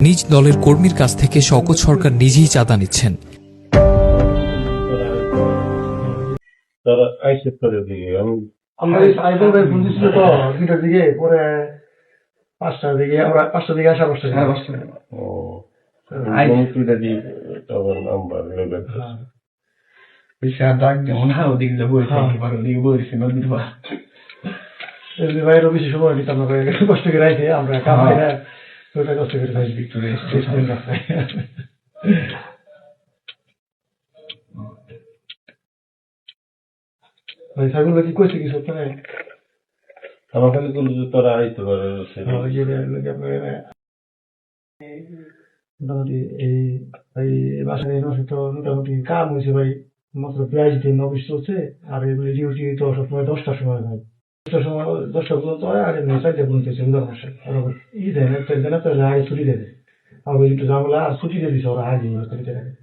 নিজ দলের কর্মীর কাছ থেকে শওকত সরকার নিজেই চাঁদা নিচ্ছেন। আমরা সাইকেল বের ফোন দিচ্ছিল তো 2টার দিকে, পরে 5টার দিকে, আমরা 5টার দিকে আসা, 5টার দিকে ভাইয়েরও বেশি সময় নিতাম না, কষ্ট করে রাখে আমরা কামাই না, ওটা কষ্ট করে খাই ভাই। ছাগল কি কইছে কিছু তো নাই, আমার খালি করলো যে তোরা আইতে পারে মোটামুটি এই বাসায় মাসে তো মোটামুটি কাম হয়েছে ভাই, মাত্র 22 দিন অফিস চলছে। আর এগুলি ডিউটি তো সবসময় 10টার সময় হয়, 10টা পর্যন্ত হয়। আর এমনি 4টা পর্যন্ত সুন্দর মাসে ই দেয় না, তাহলে আগে ছুটি দেবে। আর ওই একটু ঝামেলা, আর ছুটি দিয়ে দিচ্ছে ওরা আগে ছুটিতে রাখে।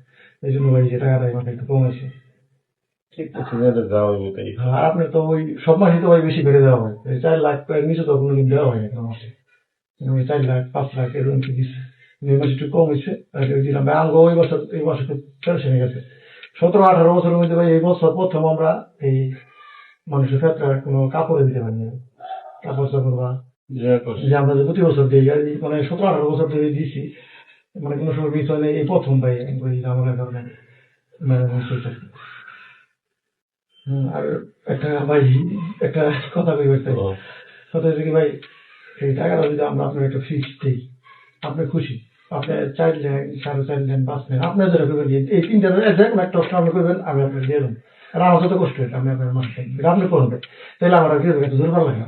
এই জন্য ভাই যে টাকাটা মাসে একটু কমেছে। ঠিক আছে, যাওয়া তাই। আর আপনার তো ওই সব মাসে তো ভাই বেশি বেড়ে দেওয়া হয়, 4 লাখ নিচে তো কোনোদিন দেওয়া হয় না মাসে। 4 লাখ 5 লাখ এরকম কি দিচ্ছে, এই মাসে একটু কম হয়েছে। দিলাম ভাই আঙ্গ ওই বছর, এই মাসে খুব টেনশনে গেছে। 17-18 বছরের মধ্যে ভাই এই বছর প্রথম আমরা এই মানুষের ক্ষেত্রে কোনো কাপড়ে দিতে পারি না, কাপড় চাপড় বা যে আমরা যে প্রতি বছর দিই, মানে 17-18 বছর ধরে দিচ্ছি, মানে কোনো সময় মিস হয় না, এই প্রথম ভাই ওই ঝামেলার কারণে আর একটা ভাই একটা কথা কই বলতে, কথা হচ্ছে কি ভাই, এই টাকাটা যদি আমরা আপনার একটা ফিক্স দিই, আপনি খুশি, আপনি 4 লাখ 4.5 লাখ 5 লাখ আপনার যেটা করবেন, এই 3টা যে কোনো একটা অপশন আপনি করবেন, আমি আপনাকে দিয়ে দেবো। আর আমার যত কষ্ট হয়েছে আমি আপনার মাসে আপনি করবেন, তাহলে আমার কি হবে, জোর ভালো লাগে।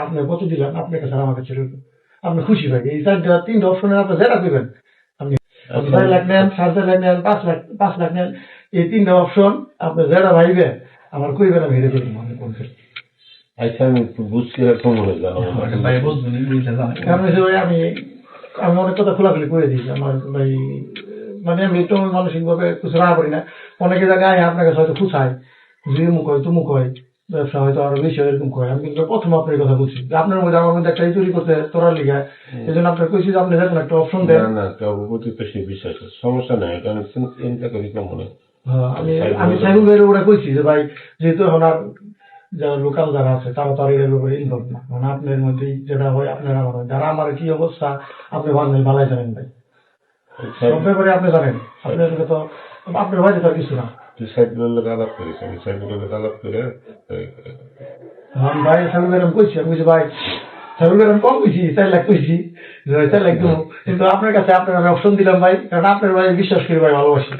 আপনি কত দিলাম আপনার কাছে, আমার কাছে আপনি খুশি ভাই। এই 3টা অপশনে আপনি যেটা করবেন, আপনি 4 লাখ নেন, 4.5 লাখ নেন, 5 লাখ নেন, এই 3টা অপশন আপনি যেটা ভাইবেন আমার কইবেন, আমি হেরে দেবো মনে করতে। আচ্ছা, আমি একটু বুঝতে এরকম হয়ে যাবো কারণ ভাই আমি অনেক কথা খোলাখুলি করে দিই আমার ভাই, মানে আমি একটু মানসিক ভাবে কিছু না করি না। অনেকে জায়গায় আপনার কাছে হয়তো খুশায়, যে মুখ হয় তুমুক হয়, ব্যবসা হয়তো আরো বেশি এরকম করে। আমি কিন্তু প্রথম আপনার কথা বলছি যে আপনার মধ্যে আমার মধ্যে একটা তৈরি করতে তোরার লিগা, এই জন্য আপনার কইছি যে আপনি দেখুন একটা অপশন দেন। না প্রতি বেশি বিশ্বাস সমস্যা নাই, কারণ চিন্তা করি কেমন। আমি সাইবুল ভাইয়ের ওরা কইছি যে ভাই, যেহেতু এখন আর যারা লোকাল যারা আছে তারা তো আর এর ব্যাপারে ইনভলভ না, মানে আপনার মধ্যেই যেটা হয় আপনার আমার হয়, যারা আমার কি অবস্থা আপনি ভালাই জানেন ভাই, সব ব্যাপারে আপনি জানেন। আপনার তো আপনার ভাই তো আর কিছু না। তুই সাইকেলের লোক আলাপ করিস, আমি সাইকেলের লোক আলাপ করে আমি ভাই সাইবুল ভাই কইছি, আমি কইছি ভাই সাইবুল ভাই কম কইছি, 4 লাখ কইছি, 4 লাখ দেবো, কিন্তু আপনার কাছে আপনার আমি অপশন দিলাম ভাই, কারণ আপনার ভাই বিশ্বাস করি ভাই, ভালোবাসি।